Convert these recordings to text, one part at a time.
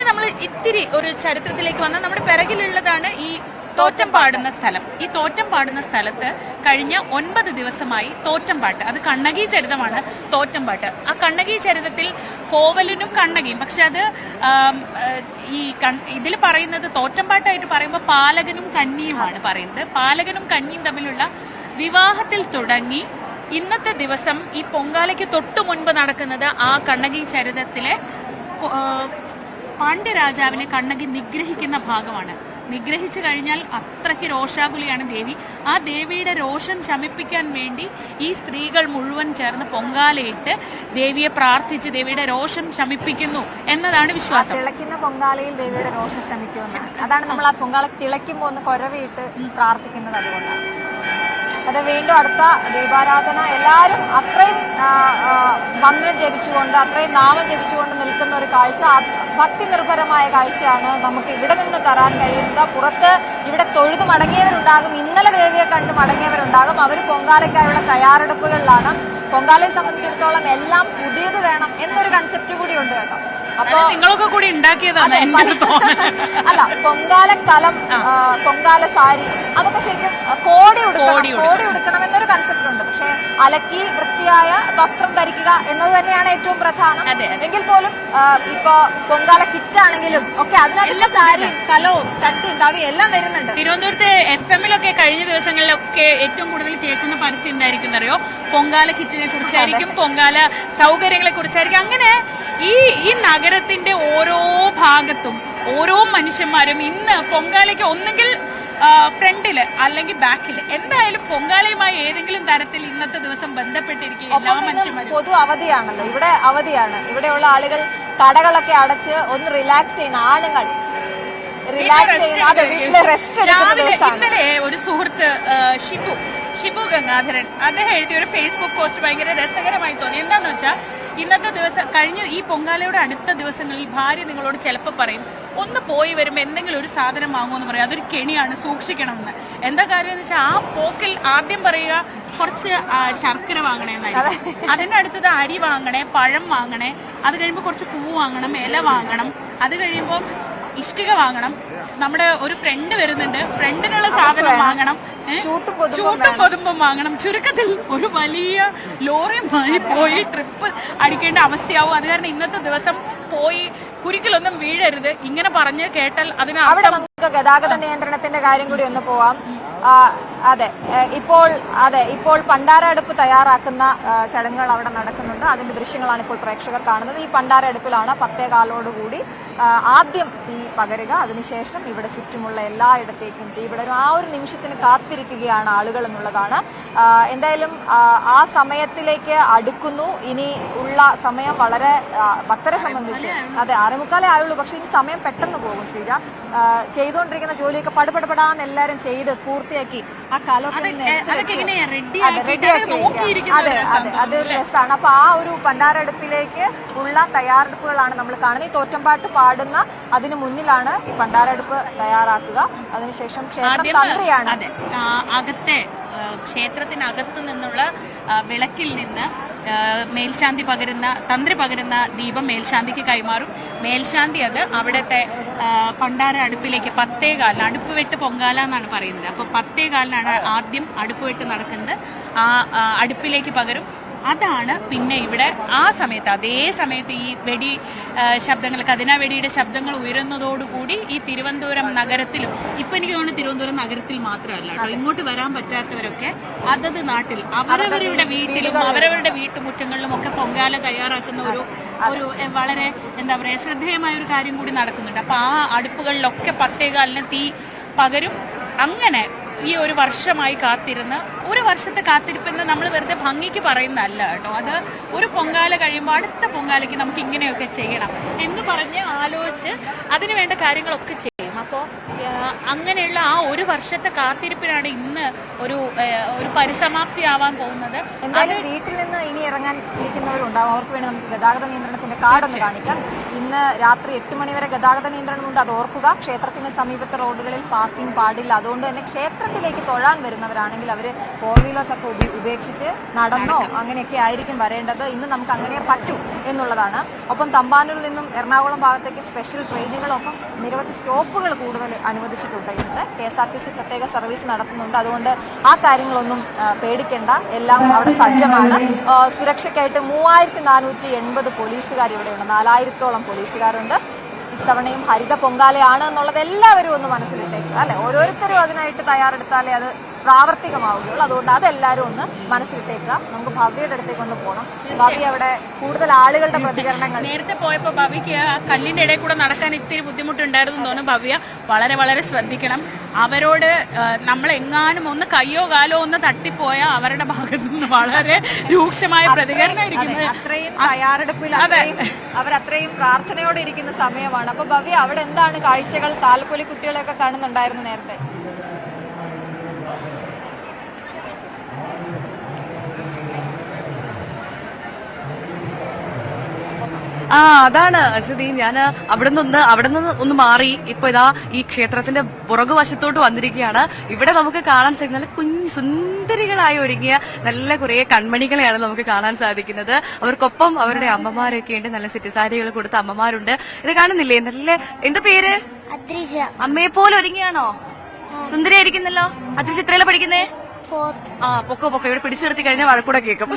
നമ്മൾ ഇത്തിരി ഒരു ചരിത്രത്തിലേക്ക് വന്നാൽ നമ്മുടെ പിറകിലുള്ളതാണ് ഈ തോറ്റം പാടുന്ന സ്ഥലം. ഈ തോറ്റം പാടുന്ന സ്ഥലത്ത് കഴിഞ്ഞ 9 ദിവസമായി തോറ്റംപാട്ട്, അത് കണ്ണകി ചരിതമാണ് തോറ്റംപാട്ട്. ആ കണ്ണകി ചരിതത്തിൽ കോവലനും കണ്ണകിയും, പക്ഷെ അത് ഈ ഇതിൽ പറയുന്നത് തോറ്റംപാട്ടായിട്ട് പറയുമ്പോൾ പാലകനും കന്നിയുമാണ് പറയുന്നത്. പാലകനും കന്നിയും തമ്മിലുള്ള വിവാഹത്തിൽ തുടങ്ങി ഇന്നത്തെ ദിവസം ഈ പൊങ്കാലയ്ക്ക് തൊട്ടു മുൻപ് നടക്കുന്നത് ആ കണ്ണകി ചരിതത്തിലെ പാണ്ഡ്യരാജാവിനെ കണ്ണകി നിഗ്രഹിക്കുന്ന ഭാഗമാണ്. നിഗ്രഹിച്ചു കഴിഞ്ഞാൽ അത്രയ്ക്ക് രോഷാകുലിയാണ് ദേവി. ആ ദേവിയുടെ രോഷം ശമിപ്പിക്കാൻ വേണ്ടി ഈ സ്ത്രീകൾ മുഴുവൻ ചേർന്ന് പൊങ്കാലയിട്ട് ദേവിയെ പ്രാർത്ഥിച്ച് ദേവിയുടെ രോഷം ശമിപ്പിക്കുന്നു എന്നതാണ് വിശ്വാസം. തിളയ്ക്കുന്ന പൊങ്കാലയിൽ ദേവിയുടെ രോഷം ശമിക്കുമെന്ന്, അതാണ് നമ്മൾ ആ പൊങ്കാല തിളയ്ക്കുമ്പോൾ ഒന്ന് കൊരവിട്ട് പ്രാർത്ഥിക്കുന്നത്. അതുകൊണ്ടാണ് അത് വീണ്ടും അടുത്ത ദീപാരാധന എല്ലാവരും അത്രയും മന്ത്രം ജപിച്ചുകൊണ്ട് അത്രയും നാമം ജപിച്ചുകൊണ്ട് നിൽക്കുന്ന ഒരു കാഴ്ച, ഭക്തി നിർഭരമായ കാഴ്ചയാണ് നമുക്ക് ഇവിടെ നിന്ന് തരാൻ കഴിയുന്നത്. പുറത്ത് ഇവിടെ തൊഴുതു മടങ്ങിയവരുണ്ടാകും, ഇന്നലെ ദേവിയെ കണ്ട് മടങ്ങിയവരുണ്ടാകും. അവർ പൊങ്കാലയ്ക്കായുള്ള തയ്യാറെടുപ്പുകളിലാണ്. പൊങ്കാലയെ സംബന്ധിച്ചിടത്തോളം എല്ലാം പുതിയത് വേണം എന്നൊരു കൺസെപ്റ്റ് കൂടി ഉണ്ട് കേട്ടോ. അപ്പൊ നിങ്ങളൊക്കെ കൂടി ഉണ്ടാക്കിയതാണ്. അല്ല, പൊങ്കാല കലം, പൊങ്കാല സാരി, അതൊക്കെ ശരിക്കും കോടി ഉടുക്കണം എന്നൊരു കൺസെപ്റ്റ് ഉണ്ട്. പക്ഷെ അലക്കി വൃത്തിയായ വസ്ത്രം ധരിക്കുക എന്നത് തന്നെയാണ് ഏറ്റവും പ്രധാനം. എങ്കിൽ പോലും ഇപ്പൊ പൊങ്കാല കിറ്റ് ആണെങ്കിലും ഒക്കെ അതിനകത്ത് സാരി, കലവും ചട്ടി തവി എല്ലാം വരുന്നുണ്ട്. തിരുവനന്തപുരത്തെ FM-ലൊക്കെ കഴിഞ്ഞ ദിവസങ്ങളിലൊക്കെ ഏറ്റവും കൂടുതൽ കേൾക്കുന്ന പരസ്യം എന്തായിരിക്കും അറിയോ? പൊങ്കാല കിറ്റിനെ കുറിച്ചായിരിക്കും, പൊങ്കാല സൗകര്യങ്ങളെ കുറിച്ചായിരിക്കും. അങ്ങനെ ഈ നഗരത്തിന്റെ ഓരോ ഭാഗത്തും ഓരോ മനുഷ്യന്മാരും ഇന്ന് പൊങ്കാലയ്ക്ക് ഒന്നെങ്കിൽ ഫ്രണ്ടില് അല്ലെങ്കിൽ ബാക്കില് എന്തായാലും പൊങ്കാലയുമായി ഏതെങ്കിലും തരത്തിൽ ഇന്നത്തെ ദിവസം ബന്ധപ്പെട്ടിരിക്കും എല്ലാ മനുഷ്യന്മാരും. പൊതു അവധിയാണല്ലോ, ഇവിടെ അവധിയാണ്. ഇവിടെയുള്ള ആളുകൾ കടകളൊക്കെ അടച്ച് ഒന്ന് റിലാക്സ് ചെയ്യുന്ന ആണുങ്ങൾ ഇന്നലെ ഒരു സുഹൃത്ത് ഷിബു ഗംഗാധരൻ അദ്ദേഹം എഴുതിയ ഒരു ഫേസ്ബുക്ക് പോസ്റ്റ് ഭയങ്കര രസകരമായി തോന്നി. എന്താന്ന് വെച്ചാൽ ഇന്നത്തെ ദിവസം കഴിഞ്ഞ ഈ പൊങ്കാലയുടെ അടുത്ത ദിവസങ്ങളിൽ ഭാര്യ നിങ്ങളോട് ചിലപ്പോൾ പറയും ഒന്ന് പോയി വരുമ്പോൾ എന്തെങ്കിലും ഒരു സാധനം വാങ്ങുമെന്ന് പറയും, അതൊരു കെണിയാണ്, സൂക്ഷിക്കണമെന്ന്. എന്താ കാര്യം എന്ന് വെച്ചാൽ ആ പോക്കിൽ ആദ്യം പറയുക കുറച്ച് ശർക്കര വാങ്ങണേന്നായിരിക്കും, അതിന്റെ അടുത്തത് അരി വാങ്ങണേ, പഴം വാങ്ങണേ, അത് കഴിയുമ്പോൾ കുറച്ച് പൂ വാങ്ങണം, ഇല വാങ്ങണം, അത് കഴിയുമ്പോൾ ഇഷ്ടിക വാങ്ങണം, നമ്മുടെ ഒരു ഫ്രണ്ട് വരുന്നുണ്ട്, ഫ്രണ്ടിനുള്ള സാധനം വാങ്ങണം, ചൂട്ടും കൊതുമ്പും വാങ്ങണം. ചുരുക്കത്തിൽ ഒരു വലിയ ലോറിയുമായി പോയി ട്രിപ്പ് അടിക്കേണ്ട അവസ്ഥയാവും. അത് കാരണം ഇന്നത്തെ ദിവസം പോയി കുരുക്കിലൊന്നും വീഴരുത് ഇങ്ങനെ പറഞ്ഞ് കേട്ടാൽ അവിടെ നമുക്ക് ഗതാഗത നിയന്ത്രണത്തിന്റെ കാര്യം കൂടി ഒന്ന് പോവാം. ഇപ്പോൾ പണ്ടാര അടുപ്പ് തയ്യാറാക്കുന്ന ചടങ്ങുകൾ അവിടെ നടക്കുന്നുണ്ട്. അതിന്റെ ദൃശ്യങ്ങളാണ് ഇപ്പോൾ പ്രേക്ഷകർ കാണുന്നത്. ഈ പണ്ടാര അടുപ്പിലാണ് 10:15 ആദ്യം തീ പകരുക. അതിനുശേഷം ഇവിടെ ചുറ്റുമുള്ള എല്ലായിടത്തേക്കും തീ വിടരും. ആ ഒരു നിമിഷത്തിന് കാത്തിരിക്കുകയാണ് ആളുകൾ എന്നുള്ളതാണ്. എന്തായാലും ആ സമയത്തിലേക്ക് അടുക്കുന്നു. ഇനി ഉള്ള സമയം വളരെ ഭക്തരെ സംബന്ധിച്ച് 6:45 ആയുള്ളൂ. പക്ഷെ ഈ സമയം പെട്ടെന്ന് പോകും. ശ്രീജ ചെയ്തുകൊണ്ടിരിക്കുന്ന ജോലിയൊക്കെ പടപടപെടാന്ന് എല്ലാരും ചെയ്ത് പൂർത്തിയാക്കി ആ കലൊക്കെ അതൊരു രസമാണ്. അപ്പൊ ആ ഒരു പണ്ടാരടുപ്പിലേക്ക് ഉള്ള തയ്യാറെടുപ്പുകളാണ് നമ്മൾ കാണുന്നത്. ഈ തോറ്റംപാട്ട് പാടുന്ന അതിനു മുന്നിലാണ് ഈ പണ്ടാരടുപ്പ് തയ്യാറാക്കുക. അതിനുശേഷം ക്ഷേത്രം തന്ത്രിയാണ് അകത്തെ ക്ഷേത്രത്തിനകത്തു നിന്നുള്ള വിളക്കിൽ നിന്ന് മേൽശാന്തി തന്ത്രി പകരുന്ന ദീപം മേൽശാന്തിക്ക് കൈമാറും. മേൽശാന്തി അത് അവിടുത്തെ പണ്ടാര അടുപ്പിലേക്ക് 10:15 അടുപ്പ് വെട്ട് പൊങ്കാല എന്നാണ് പറയുന്നത്. അപ്പൊ 10:15 ആദ്യം അടുപ്പ് വെട്ട് നടക്കുന്നത്. ആ അടുപ്പിലേക്ക് പകരും. അതാണ് പിന്നെ ഇവിടെ ആ സമയത്ത് അതേ സമയത്ത് ഈ വെടി ശബ്ദങ്ങൾ, കതിന വെടിയുടെ ശബ്ദങ്ങൾ ഉയരുന്നതോടുകൂടി ഈ തിരുവനന്തപുരം നഗരത്തിലും, ഇപ്പൊ എനിക്ക് തോന്നുന്നു തിരുവനന്തപുരം നഗരത്തിൽ മാത്രമല്ല കേട്ടോ, ഇങ്ങോട്ട് വരാൻ പറ്റാത്തവരൊക്കെ അതത് നാട്ടിൽ അവരവരുടെ വീട്ടിലും അവരവരുടെ വീട്ടുമുറ്റങ്ങളിലും ഒക്കെ പൊങ്കാല തയ്യാറാക്കുന്ന ഒരു വളരെ എന്താ പറയാ ശ്രദ്ധേയമായ ഒരു കാര്യം കൂടി നടക്കുന്നുണ്ട്. അപ്പൊ ആ അടുപ്പുകളിലൊക്കെ 10:15 തീ പകരും. അങ്ങനെ ഈ ഒരു വർഷമായി കാത്തിരുന്ന്, ഒരു വർഷത്തെ കാത്തിരിപ്പെന്ന് നമ്മൾ വെറുതെ ഭംഗിക്ക് പറയുന്നതല്ല കേട്ടോ, അത് ഒരു പൊങ്കാല കഴിയുമ്പോൾ അടുത്ത പൊങ്കാലയ്ക്ക് നമുക്ക് ഇങ്ങനെയൊക്കെ ചെയ്യണം എന്ന് പറഞ്ഞ് ആലോചിച്ച് അതിന് വേണ്ട കാര്യങ്ങളൊക്കെ ചെയ്യും. അപ്പോൾ അങ്ങനെയുള്ള ആ ഒരു വർഷത്തെ കാത്തിരിപ്പിനാണ് ഇന്ന് ഒരു പരിസമാപ്തിയാവാൻ പോകുന്നത്. എന്തായാലും വീട്ടിൽ നിന്ന് ഇനി ഇറങ്ങാൻ ഇരിക്കുന്നവരുണ്ടാവും, അവർക്ക് വേണ്ടി നമുക്ക് ഗതാഗത നിയന്ത്രണത്തിന്റെ കാർഡൊന്ന് കാണിക്കാം. ഇന്ന് രാത്രി 8 മണിവരെ ഗതാഗത നിയന്ത്രണമുണ്ട്, അത് ഓർക്കുക. ക്ഷേത്രത്തിന് സമീപത്തെ റോഡുകളിൽ പാർക്കിംഗ് പാടില്ല. അതുകൊണ്ട് തന്നെ ക്ഷേത്രത്തിലേക്ക് തൊഴാൻ വരുന്നവരാണെങ്കിൽ അവർ 4 വീലേഴ്സ് ഒക്കെ ഉപേക്ഷിച്ച് നടന്നോ അങ്ങനെയൊക്കെ ആയിരിക്കും വരേണ്ടത്. ഇന്ന് നമുക്ക് അങ്ങനെ പറ്റൂ എന്നുള്ളതാണ്. ഒപ്പം തമ്പാനൂരിൽ നിന്നും എറണാകുളം ഭാഗത്തേക്ക് സ്പെഷ്യൽ ട്രെയിനുകളൊപ്പം നിരവധി സ്റ്റോപ്പുകൾ കൂടുതൽ അനുവദിച്ചിട്ടുണ്ട്. ഇന്ന് KSRTC പ്രത്യേക സർവീസ് നടത്തുന്നുണ്ട്. അതുകൊണ്ട് ആ കാര്യങ്ങളൊന്നും പേടിക്കേണ്ട, എല്ലാം അവിടെ സജ്ജമാണ്. സുരക്ഷയ്ക്കായിട്ട് 3480 പോലീസുകാർ ഇവിടെയുണ്ട്, 4000-ഓളം പോലീസുകാരുണ്ട്. ഇത്തവണയും ഹരിത പൊങ്കാലയാണ് എന്നുള്ളത് എല്ലാവരും ഒന്ന് മനസ്സിലിട്ടേക്കുക, അല്ലെ? ഓരോരുത്തരും അതിനായിട്ട് തയ്യാറെടുത്താലേ അത് പ്രാവർത്തികമാവുകയുള്ളൂ. അതുകൊണ്ട് അതെല്ലാവരും ഒന്ന് മനസ്സിലിട്ടേക്കുക. നമുക്ക് ഭവ്യയുടെ അടുത്തേക്ക് ഒന്ന് പോകണം. ഭവ്യ, അവിടെ കൂടുതൽ ആളുകളുടെ പ്രതികരണങ്ങൾ. നേരത്തെ പോയപ്പോ ഭവ്യക്ക് ആ കല്ലിന്റെ ഇടയിൽ കൂടെ നടക്കാൻ ഇത്തിരി ബുദ്ധിമുട്ടുണ്ടായിരുന്നു തോന്നുന്നു. ഭവ്യ വളരെ വളരെ ശ്രദ്ധിക്കണം. അവരോട് നമ്മളെങ്ങാനും ഒന്ന് കയ്യോ കാലോ ഒന്ന് തട്ടിപ്പോയാൽ അവരുടെ ഭാഗത്തു നിന്ന് വളരെ രൂക്ഷമായ പ്രതികരണമായിരിക്കും. അത്രയും തയ്യാറെടുപ്പിൽ അവരത്രയും പ്രാർത്ഥനയോടെ ഇരിക്കുന്ന സമയമാണ്. അപ്പൊ ഭവ്യ, അവിടെ എന്താണ് കാഴ്ചകൾ? താലപ്പൊലി കുട്ടികളെയൊക്കെ കാണുന്നുണ്ടായിരുന്നു നേരത്തെ. അതാണ് അശ്വതി, ഞാൻ അവിടെ നിന്ന് ഒന്ന് മാറി ഇപ്പൊ ഇതാ ഈ ക്ഷേത്രത്തിന്റെ പുറകുവശത്തോട്ട് വന്നിരിക്കുകയാണ്. ഇവിടെ നമുക്ക് കാണാൻ സാധിക്കും നല്ല സുന്ദരികളായി ഒരുങ്ങിയ നല്ല കുറെ കൺമണികളെയാണ് നമുക്ക് കാണാൻ സാധിക്കുന്നത്. അവർക്കൊപ്പം അവരുടെ അമ്മമാരൊക്കെ ഉണ്ട്, നല്ല സെറ്റ് സാരികൾ കൊടുത്ത അമ്മമാരുണ്ട്. ഇത് കാണുന്നില്ലേ? നല്ല എന്താ പേര്? അമ്മയെ പോലെ ഒരുങ്ങിയാണോ? സുന്ദരിയായിരിക്കുന്നല്ലോ. അദ്രിജ എത്രയല്ല പഠിക്കുന്നേ? പൊക്കോ ഇവിടെ പിടിച്ചു നിർത്തി കഴിഞ്ഞാൽ വഴക്കൂടെ കേൾക്കും.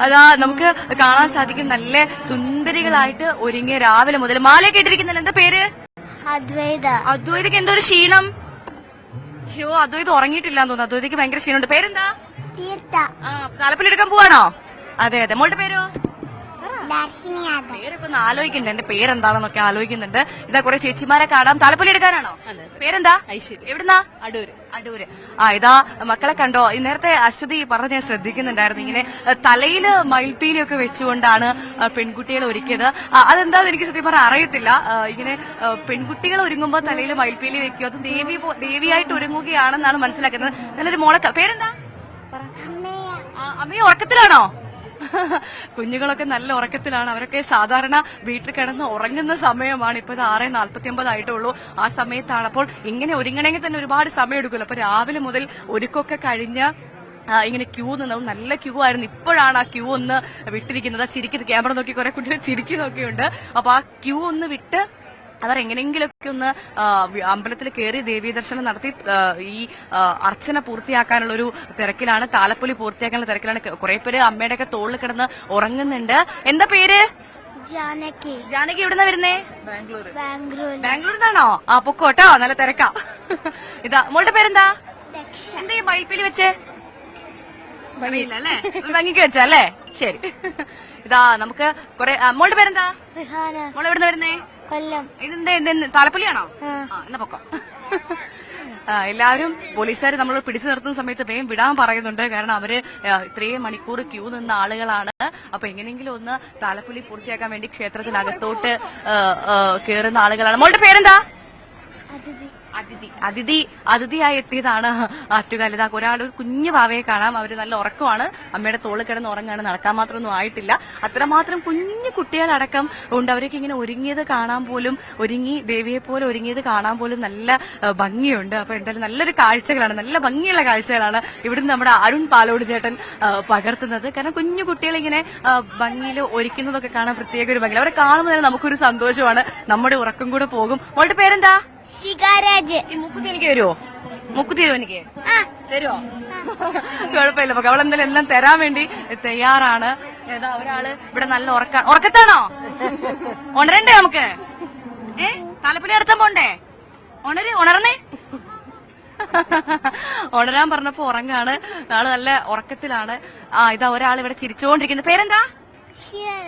അതാ നമുക്ക് കാണാൻ സാധിക്കും നല്ല സുന്ദരികളായിട്ട് ഒരുങ്ങിയ രാവിലെ മുതൽ മാല കേട്ടിരിക്കുന്നല്ലോ. എന്താ പേര്? അദ്വൈതക്ക് എന്തോ ഒരു ക്ഷീണം. അദ്വൈത ഉറങ്ങിയിട്ടില്ലാന്ന് തോന്നുന്നു. അദ്വൈതക്ക് ഭയങ്കര ക്ഷീണമുണ്ട്. പേരെന്താ? താലപ്പൊലി എടുക്കാൻ പോവാണോ? അതെ. മോളുടെ പേരോ? പേരൊക്കെ ഒന്ന് ആലോചിക്കണ്ടേ, എന്റെ പേരെന്താണെന്നൊക്കെ ആലോചിക്കുന്നുണ്ട്. ഇതാ കുറെ ചേച്ചിമാരെ കാണാം. താലപ്പൊലി എടുക്കാനാണോ? പേരെന്താ? ഐശ്വര്യ. എവിടുന്നാ? അടൂര്. ഇതാ മക്കളെ കണ്ടോ? നേരത്തെ അശ്വതി പറഞ്ഞ് ഞാൻ ശ്രദ്ധിക്കുന്നുണ്ടായിരുന്നു, ഇങ്ങനെ തലയില് മയിൽപ്പീലിയൊക്കെ വെച്ചുകൊണ്ടാണ് പെൺകുട്ടികളെ ഒരുക്കിയത്. അതെന്താന്ന് എനിക്ക് സത്യം പറഞ്ഞാൽ അറിയത്തില്ല. ഇങ്ങനെ പെൺകുട്ടികൾ ഒരുങ്ങുമ്പോ തലയിൽ മയിൽപ്പീലി വെക്കുക, അത് ദേവിയായിട്ട് ഒരുങ്ങുകയാണെന്നാണ് മനസ്സിലാക്കുന്നത്. നല്ലൊരു മോളെ പേരെന്താ? അമ്മയെ ഉറക്കത്തിലാണോ? കുഞ്ഞുങ്ങളൊക്കെ നല്ല ഉറക്കത്തിലാണ്. അവരൊക്കെ സാധാരണ വീട്ടിൽ കിടന്ന് ഉറങ്ങുന്ന സമയമാണ്. ഇപ്പൊ ഇത് 6:49 ആയിട്ടുള്ളൂ. ആ സമയത്താണ്. അപ്പോൾ ഇങ്ങനെ ഒരുങ്ങണമെങ്കിൽ തന്നെ ഒരുപാട് സമയം എടുക്കുമല്ലോ. അപ്പൊ രാവിലെ മുതൽ ഒരുക്കൊക്കെ കഴിഞ്ഞ് ഇങ്ങനെ ക്യൂ നിന്നത് നല്ല ക്യൂ ആയിരുന്നു. ഇപ്പോഴാണ് ആ ക്യൂ ഒന്ന് വിട്ടിരിക്കുന്നത്. ചിരിക്കുന്നത്, ക്യാമറ നോക്കി കുറെ കുട്ടികൾ ചിരിക്കുന്നൊക്കെയുണ്ട്. അപ്പൊ ആ ക്യൂ ഒന്ന് വിട്ട് അവർ എങ്ങനെയെങ്കിലൊക്കെ ഒന്ന് അമ്പലത്തിൽ കയറി ദേവീ ദർശനം നടത്തി ഈ അർച്ചന പൂർത്തിയാക്കാനുള്ള ഒരു തിരക്കിലാണ്, താലപ്പൊലി പൂർത്തിയാക്കാനുള്ള തിരക്കിലാണ്. കുറെ പേര് അമ്മയുടെ ഒക്കെ തോളിൽ കിടന്ന് ഉറങ്ങുന്നുണ്ട്. എന്താ പേര്? ജാനകി. എവിടുന്നാ വരുന്നേ? ബാംഗ്ലൂരിൽ നിന്നാണോ? പൊക്കോട്ടോ, നല്ല തിരക്കാ. ഇതാ മോളുടെ പേരെന്താ? എന്താ ഈ മയിൽപ്പീലി വെച്ചേ? ഭംഗിയില്ലല്ലേ? ഭംഗിക്ക് വെച്ചല്ലേ? ശരി. ഇതാ നമുക്ക് കുറെ. മോളുടെ പേരെന്താ? മോളെ എവിടുന്ന വരുന്നേ? കൊല്ലം. ഇതെന്താ താലപ്പൊലിയാണോ? എന്നാ പൊക്കോ. എല്ലാവരും പോലീസുകാർ നമ്മൾ പിടിച്ചു നിർത്തുന്ന സമയത്ത് വേഗം വിടാൻ പറയുന്നുണ്ട്. കാരണം അവര് ഇത്രയും മണിക്കൂർ ക്യൂ നിന്ന ആളുകളാണ്. അപ്പൊ എങ്ങനെയെങ്കിലും ഒന്ന് താലപ്പൊലി പൂർത്തിയാക്കാൻ വേണ്ടി ക്ഷേത്രത്തിനകത്തോട്ട് കയറുന്ന ആളുകളാണ്. മോളുടെ പേരെന്താ? അതിഥിയായി എത്തിയതാണ് ആറ്റുകാലിത. ഒരാൾ ഒരു കുഞ്ഞു പാവയെ കാണാം. അവര് നല്ല ഉറക്കമാണ്. അമ്മയുടെ തോളിൽ കിടന്ന് ഉറങ്ങാണ്. നടക്കാൻ മാത്രമൊന്നും ആയിട്ടില്ല. അത്രമാത്രം കുഞ്ഞു കുട്ടികളടക്കം ഉണ്ട്. അവരൊക്കെ ഇങ്ങനെ ഒരുങ്ങിയത് കാണാൻ പോലും, ഒരുങ്ങി ദേവിയെ പോലെ ഒരുങ്ങിയത് കാണാൻ പോലും നല്ല ഭംഗിയുണ്ട്. അപ്പൊ എന്തായാലും നല്ലൊരു കാഴ്ചകളാണ്, നല്ല ഭംഗിയുള്ള കാഴ്ചകളാണ് ഇവിടുന്ന് നമ്മുടെ അരുൺ പാലോട് ചേട്ടൻ പകർത്തുന്നത്. കാരണം കുഞ്ഞു കുട്ടികളിങ്ങനെ ഭംഗിയിൽ ഒരുക്കുന്നതൊക്കെ കാണാൻ പ്രത്യേക ഒരു ഭംഗി. അവരെ കാണുമ്പോൾ തന്നെ നമുക്കൊരു സന്തോഷമാണ്. നമ്മുടെ ഉറക്കം കൂടെ പോകും. അവളുടെ പേരെന്താ? ശിഖാരാജ്. ഈ മുക്കുത്തി എനിക്ക് വരുമോ? മുക്കുത്തി തരുമോ? എനിക്ക് തരുമോ? കുഴപ്പമില്ല. അപ്പൊ അവളെന്തായാലും എല്ലാം തരാൻ വേണ്ടി തയ്യാറാണ്. ഏതാ ഒരാള് ഇവിടെ നല്ല ഉറക്കത്താണോ? ഉണരണ്ടേ നമുക്ക്? താലപ്പൊലി നടത്താൻ പോണ്ടേ? ഉണർന്നേ. ഉണരാൻ പറഞ്ഞപ്പോ ഉറങ്ങാണ്. ആള് നല്ല ഉറക്കത്തിലാണ്. ഇതാ ഒരാൾ ഇവിടെ ചിരിച്ചുകൊണ്ടിരിക്കുന്നത്. പേരെന്താ?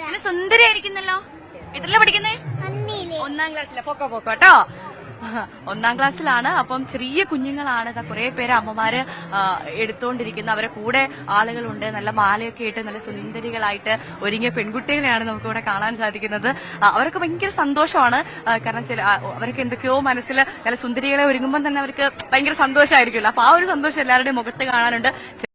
നല്ല സുന്ദരിയായിരിക്കുന്നല്ലോ. എത്രല്ല പഠിക്കുന്നേ? 1ാം ക്ലാസ്സിലെ. പൊക്കോ കേട്ടോ. 1ാം ക്ലാസ്സിലാണ്. അപ്പം ചെറിയ കുഞ്ഞുങ്ങളാണ്, കുറെ പേര് അമ്മമാര് എടുത്തുകൊണ്ടിരിക്കുന്ന, അവരെ കൂടെ ആളുകളുണ്ട്. നല്ല മാലയൊക്കെ ഇട്ട് നല്ല സുന്ദരികളായിട്ട് ഒരുങ്ങിയ പെൺകുട്ടികളെയാണ് നമുക്കിവിടെ കാണാൻ സാധിക്കുന്നത്. അവർക്ക് ഭയങ്കര സന്തോഷമാണ്. കാരണം അവർക്ക് എന്തൊക്കെയോ മനസ്സിൽ നല്ല സുന്ദരികളെ ഒരുങ്ങുമ്പോൾ തന്നെ അവർക്ക് ഭയങ്കര സന്തോഷമായിരിക്കുമല്ലോ. അപ്പൊ ആ ഒരു സന്തോഷം എല്ലാവരുടെയും മുഖത്ത് കാണാനുണ്ട്.